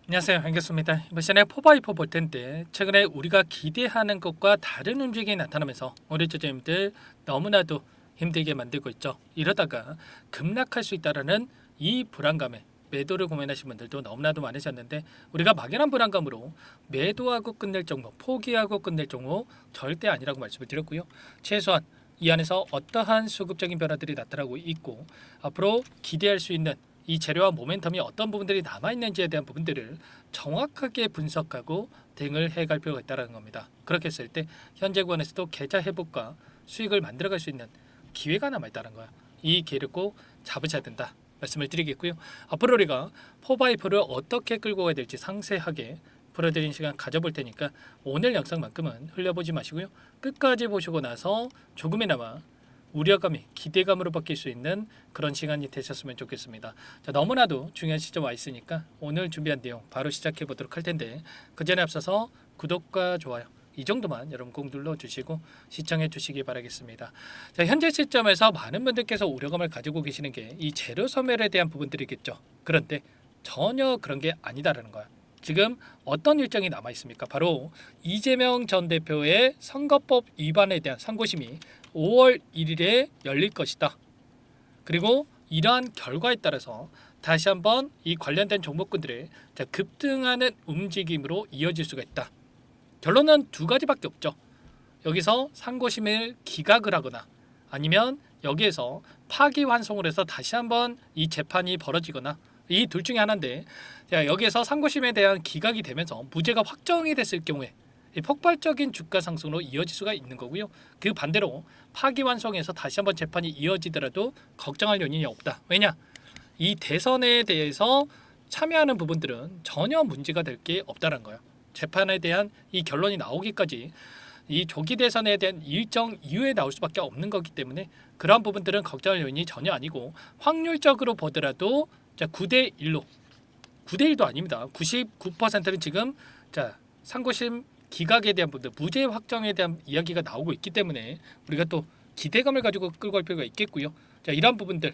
안녕하세요. 반갑습니다. 이번 시간에 4x4 볼 텐데 최근에 우리가 기대하는 것과 다른 움직임이 나타나면서 우리 투자자님들 너무나도 힘들게 만들고 있죠. 이러다가 급락할 수 있다라는 이 불안감에 매도를 고민하신 분들도 너무나도 많으셨는데 우리가 막연한 불안감으로 매도하고 끝낼 종목, 포기하고 끝낼 종목 절대 아니라고 말씀을 드렸고요. 최소한 이 안에서 어떠한 수급적인 변화들이 나타나고 있고 앞으로 기대할 수 있는 이 재료와 모멘텀이 어떤 부분들이 남아있는지에 대한 부분들을 정확하게 분석하고 대응을 해갈 필요가 있다는 겁니다. 그렇게 했을 때 현재 구간에서도 계좌 회복과 수익을 만들어갈 수 있는 기회가 남아있다는 거야. 이 기회를 꼭 잡으셔야 된다 말씀을 드리겠고요. 앞으로 우리가 4x4를 어떻게 끌고 가야 될지 상세하게 풀어드리는 시간 가져볼 테니까 오늘 영상만큼은 흘려보지 마시고요. 끝까지 보시고 나서 조금이나마 우려감이 기대감으로 바뀔 수 있는 그런 시간이 되셨으면 좋겠습니다. 자, 너무나도 중요한 시점 와 있으니까 오늘 준비한 내용 바로 시작해 보도록 할 텐데 그 전에 앞서서 구독과 좋아요 이 정도만 여러분 꼭 눌러주시고 시청해 주시기 바라겠습니다. 자, 현재 시점에서 많은 분들께서 우려감을 가지고 계시는 게 이 재료 소멸에 대한 부분들이겠죠. 그런데 전혀 그런 게 아니다라는 거야. 지금 어떤 일정이 남아 있습니까? 바로 이재명 전 대표의 선거법 위반에 대한 상고심이 5월 1일에 열릴 것이다. 그리고 이러한 결과에 따라서 다시 한번 이 관련된 종목군들의 급등하는 움직임으로 이어질 수가 있다. 결론은 두 가지밖에 없죠. 여기서 상고심을 기각을 하거나 아니면 여기에서 파기환송을 해서 다시 한번 이 재판이 벌어지거나 이 둘 중에 하나인데 여기에서 상고심에 대한 기각이 되면서 무죄가 확정이 됐을 경우에 폭발적인 주가 상승으로 이어질 수가 있는 거고요. 그 반대로 파기환송해서 다시 한번 재판이 이어지더라도 걱정할 요인이 없다. 왜냐? 이 대선에 대해서 참여하는 부분들은 전혀 문제가 될 게 없다는 거예요. 재판에 대한 이 결론이 나오기까지 이 조기 대선에 대한 일정 이후에 나올 수밖에 없는 거기 때문에 그러한 부분들은 걱정할 요인이 전혀 아니고 확률적으로 보더라도 9대 1로 9대 1도 아닙니다. 99%는 지금 상고심 기각에 대한 부분, 무죄 확정에 대한 이야기가 나오고 있기 때문에 우리가 또 기대감을 가지고 끌고 갈 필요가 있겠고요. 이런 부분들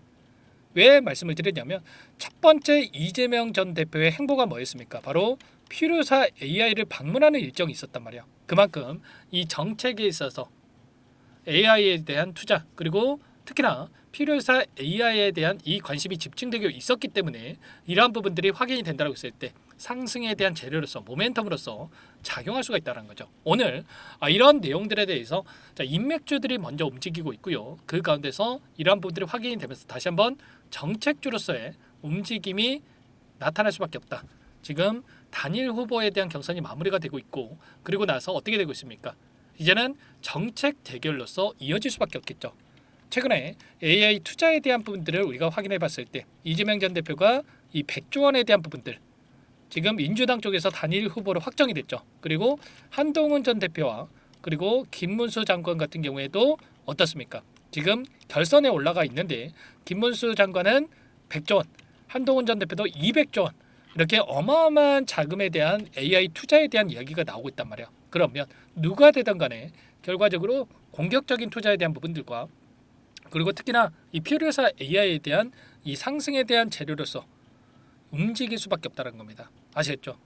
왜 말씀을 드렸냐면 첫 번째 이재명 전 대표의 행보가 뭐였습니까? 바로 필요사 AI를 방문하는 일정이 있었단 말이야. 그만큼 이 정책에 있어서 AI에 대한 투자 그리고 특히나 필요사 AI에 대한 이 관심이 집중되고 있었기 때문에 이러한 부분들이 확인이 된다고 했을 때 상승에 대한 재료로서 모멘텀으로서 작용할 수가 있다는 거죠. 오늘 이런 내용들에 대해서 인맥주들이 먼저 움직이고 있고요. 그 가운데서 이러한 부분들이 확인이 되면서 다시 한번 정책주로서의 움직임이 나타날 수밖에 없다. 지금 단일 후보에 대한 경선이 마무리가 되고 있고 그리고 나서 어떻게 되고 있습니까? 이제는 정책 대결로서 이어질 수밖에 없겠죠. 최근에 AI 투자에 대한 부분들을 우리가 확인해 봤을 때 이재명 전 대표가 이 100조 원에 대한 부분들 지금 민주당 쪽에서 단일 후보로 확정이 됐죠. 그리고 한동훈 전 대표와 그리고 김문수 장관 같은 경우에도 어떻습니까? 지금 결선에 올라가 있는데 김문수 장관은 100조 원, 한동훈 전 대표도 200조 원 이렇게 어마어마한 자금에 대한 AI 투자에 대한 이야기가 나오고 있단 말이야. 그러면 누가 되든 간에 결과적으로 공격적인 투자에 대한 부분들과 그리고 특히나 이 필요사 AI에 대한 이 상승에 대한 재료로서 움직일 수밖에 없다는 겁니다. 아시겠죠?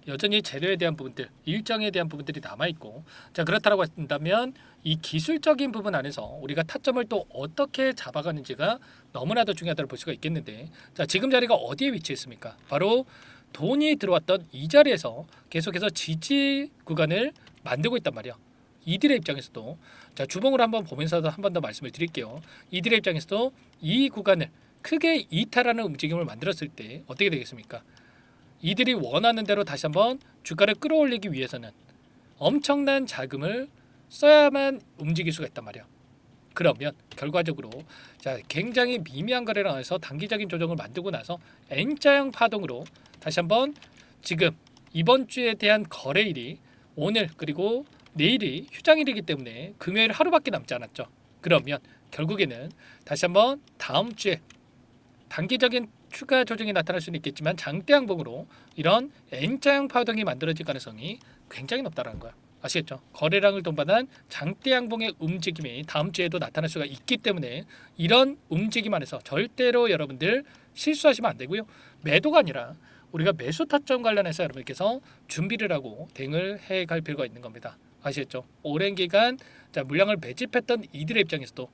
여전히 재료에 대한 부분들, 일정에 대한 부분들이 남아있고 그렇다고 한다면 이 기술적인 부분 안에서 우리가 타점을 또 어떻게 잡아가는지가 너무나도 중요하다고 볼 수가 있겠는데 지금 자리가 어디에 위치했습니까? 바로 돈이 들어왔던 이 자리에서 계속해서 지지 구간을 만들고 있단 말이야. 이들의 입장에서도 주봉을 한번 보면서도 한 번 더 말씀을 드릴게요. 이들의 입장에서도 이 구간을 크게 이탈하는 움직임을 만들었을 때 어떻게 되겠습니까? 이들이 원하는 대로 다시 한번 주가를 끌어올리기 위해서는 엄청난 자금을 써야만 움직일 수가 있단 말이야. 그러면 결과적으로 굉장히 미미한 거래를 해서 단기적인 조정을 만들고 나서 N자형 파동으로 다시 한번 지금 이번 주에 대한 거래일이 오늘 그리고 내일이 휴장일이기 때문에 금요일 하루밖에 남지 않았죠. 그러면 결국에는 다시 한번 다음 주에 단기적인 추가 조정이 나타날 수는 있겠지만 장대 양봉으로 이런 N자형 파동이 만들어질 가능성이 굉장히 높다는 거야. 아시겠죠? 거래량을 동반한 장대 양봉의 움직임이 다음 주에도 나타날 수가 있기 때문에 이런 움직임 안에서 절대로 여러분들 실수하시면 안 되고요. 매도가 아니라 우리가 매수 타점 관련해서 여러분께서 준비를 하고 대응을 해 갈 필요가 있는 겁니다. 아시겠죠? 오랜 기간 물량을 매집했던 이들의 입장에서도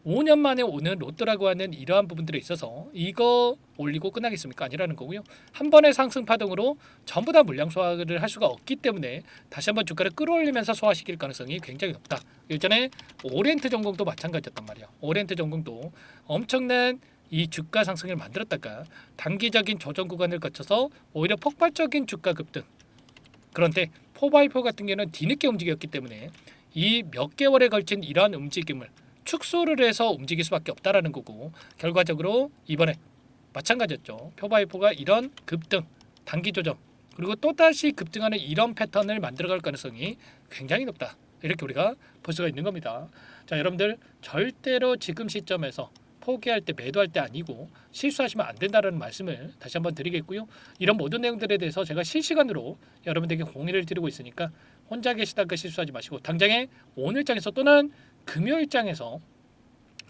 5년 만에 오는 로또라고 하는 이러한 부분들에 있어서 이거 올리고 끝나겠습니까? 아니라는 거고요. 한 번의 상승 파동으로 전부 다 물량 소화를 할 수가 없기 때문에 다시 한번 주가를 끌어올리면서 소화시킬 가능성이 굉장히 높다. 예전에 오리엔트 전공도 마찬가지였단 말이야. 오리엔트 전공도 엄청난 이 주가 상승을 만들었다가 단기적인 조정 구간을 거쳐서 오히려 폭발적인 주가 급등. 그런데 4x4 같은 경우는 뒤늦게 움직였기 때문에 이 몇 개월에 걸친 이러한 움직임을 축소를 해서 움직일 수밖에 없다라는 거고, 결과적으로 이번에 마찬가지였죠. 4x4가 이런 급등, 단기 조정, 그리고 또다시 급등하는 이런 패턴을 만들어갈 가능성이 굉장히 높다. 이렇게 우리가 볼 수가 있는 겁니다. 자, 여러분들 절대로 지금 시점에서 포기할 때, 매도할 때 아니고 실수하시면 안 된다는 말씀을 다시 한번 드리겠고요. 이런 모든 내용들에 대해서 제가 실시간으로 여러분들에게 공유를 드리고 있으니까 혼자 계시다가 실수하지 마시고, 당장에 오늘장에서 또는 금요일장에서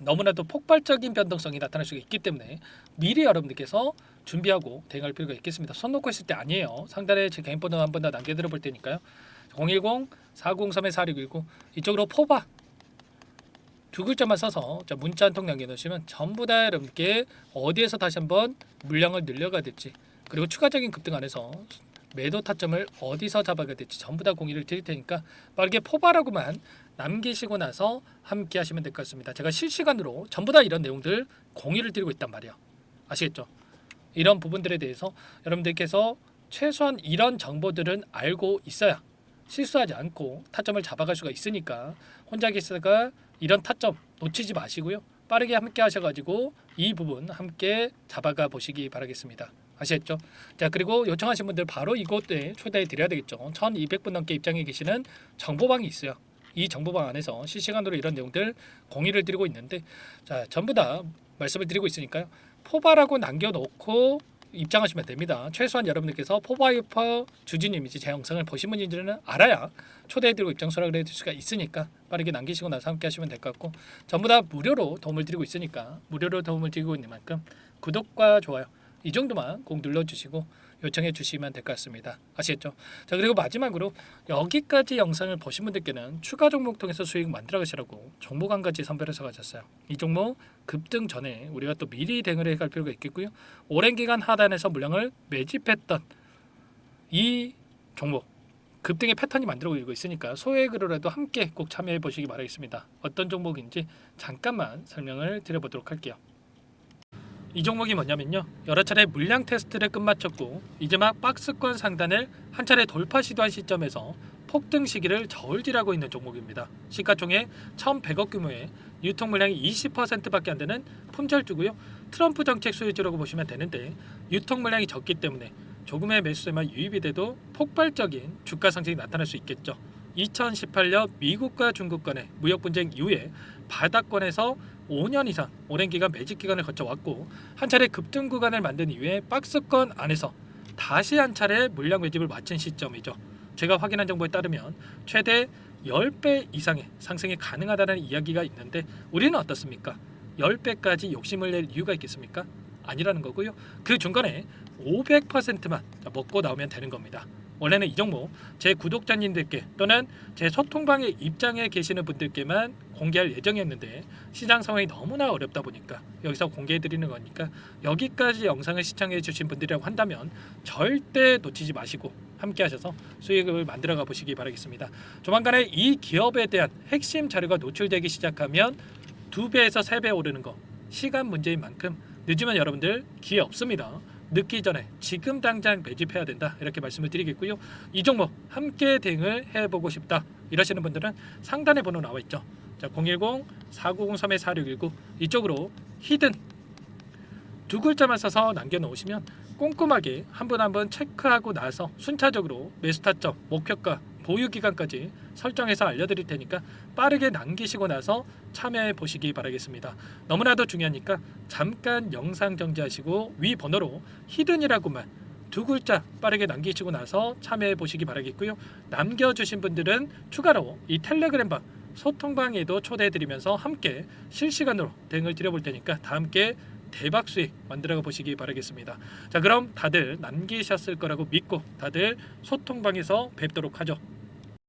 너무나도 폭발적인 변동성이 나타날 수 있기 때문에 미리 여러분들께서 준비하고 대응할 필요가 있겠습니다. 손 놓고 있을 때 아니에요. 상단에 제 개인 번호 한번 더 남겨드려 볼 테니까요. 010-403-4619 이쪽으로 포바 두 글자만 써서 문자 한 통 남겨놓으시면 전부 다 여러분께 어디에서 다시 한번 물량을 늘려가야 될지, 그리고 추가적인 급등 안에서 매도 타점을 어디서 잡아가야 될지 전부 다 공유를 드릴 테니까 빠르게 포바라고만 남기시고 나서 함께 하시면 될 것 같습니다. 제가 실시간으로 전부 다 이런 내용들 공유를 드리고 있단 말이에요. 아시겠죠? 이런 부분들에 대해서 여러분들께서 최소한 이런 정보들은 알고 있어야 실수하지 않고 타점을 잡아갈 수가 있으니까 혼자 계시다가 이런 타점 놓치지 마시고요. 빠르게 함께 하셔가지고 이 부분 함께 잡아가 보시기 바라겠습니다. 아시겠죠? 자, 그리고 요청하신 분들 바로 이곳에 초대해 드려야 되겠죠. 1200분 넘게 입장해 계시는 정보방이 있어요. 이 정보방 안에서 실시간으로 이런 내용들 공유를 드리고 있는데, 자, 전부 다 말씀을 드리고 있으니까요. 포바라고 남겨놓고 입장하시면 됩니다. 최소한 여러분들께서 포바이퍼 주주님이지 제 영상을 보신 분들은 알아야 초대해드리고 입장 수락을 해드릴 수가 있으니까 빠르게 남기시고 나서 함께 하시면 될 것 같고, 전부 다 무료로 도움을 드리고 있으니까 무료로 도움을 드리고 있는 만큼 구독과 좋아요 이 정도만 꼭 눌러주시고 요청해 주시면 될 것 같습니다. 아시겠죠? 자, 그리고 마지막으로 여기까지 영상을 보신 분들께는 추가 종목 통해서 수익 만들어 가시라고 종목 한 가지 선별해서 가졌어요. 이 종목 급등 전에 우리가 또 미리 대응을 해갈 필요가 있겠고요. 오랜 기간 하단에서 물량을 매집했던 이 종목 급등의 패턴이 만들어지고 있으니까 소액으로라도 함께 꼭 참여해 보시기 바라겠습니다. 어떤 종목인지 잠깐만 설명을 드려보도록 할게요. 이 종목이 뭐냐면요, 여러 차례 물량 테스트를 끝마쳤고 이제 막 박스권 상단을 한 차례 돌파 시도한 시점에서 폭등 시기를 저울질하고 있는 종목입니다. 시가총액 1,100억 규모의 유통 물량이 20%밖에 안 되는 품절주고요. 트럼프 정책 수혜주라고 보시면 되는데, 유통 물량이 적기 때문에 조금의 매수세만 유입이 돼도 폭발적인 주가 상승이 나타날 수 있겠죠. 2018년 미국과 중국 간의 무역 분쟁 이후에 바닥권에서 5년 이상 오랜 기간 매집 기간을 거쳐왔고, 한 차례 급등 구간을 만든 이후에 박스권 안에서 다시 한 차례 물량 매집을 마친 시점이죠. 제가 확인한 정보에 따르면 최대 10배 이상의 상승이 가능하다는 이야기가 있는데, 우리는 어떻습니까? 10배까지 욕심을 낼 이유가 있겠습니까? 아니라는 거고요. 그 중간에 500%만 먹고 나오면 되는 겁니다. 원래는 이 종목 제 구독자님들께 또는 제 소통방에 입장해 계시는 분들께만 공개할 예정이었는데, 시장 상황이 너무나 어렵다 보니까 여기서 공개해 드리는 거니까 여기까지 영상을 시청해 주신 분들이라고 한다면 절대 놓치지 마시고 함께 하셔서 수익을 만들어 가 보시기 바라겠습니다. 조만간에 이 기업에 대한 핵심 자료가 노출되기 시작하면 2배에서 3배 오르는 거 시간 문제인 만큼 늦으면 여러분들 기회 없습니다. 늦기 전에 지금 당장 매집해야 된다, 이렇게 말씀을 드리겠고요. 이 종목 함께 대응을 해보고 싶다 이러시는 분들은 상단에 번호 나와 있죠. 자, 010-4903-4619 이쪽으로 히든 두 글자만 써서 남겨놓으시면 꼼꼼하게 한 분 한 분 체크하고 나서 순차적으로 매수 타점, 목표가, 보유 기간까지 설정해서 알려드릴 테니까 빠르게 남기시고 나서 참여해 보시기 바라겠습니다. 너무나도 중요하니까 잠깐 영상 정지하시고 위 번호로 히든이라고만 두 글자 빠르게 남기시고 나서 참여해 보시기 바라겠고요. 남겨주신 분들은 추가로 이 텔레그램방 소통방에도 초대해 드리면서 함께 실시간으로 대응을 드려볼 테니까 다 함께 대박 수익 만들어가 보시기 바라겠습니다. 자, 그럼 다들 남기셨을 거라고 믿고 다들 소통방에서 뵙도록 하죠.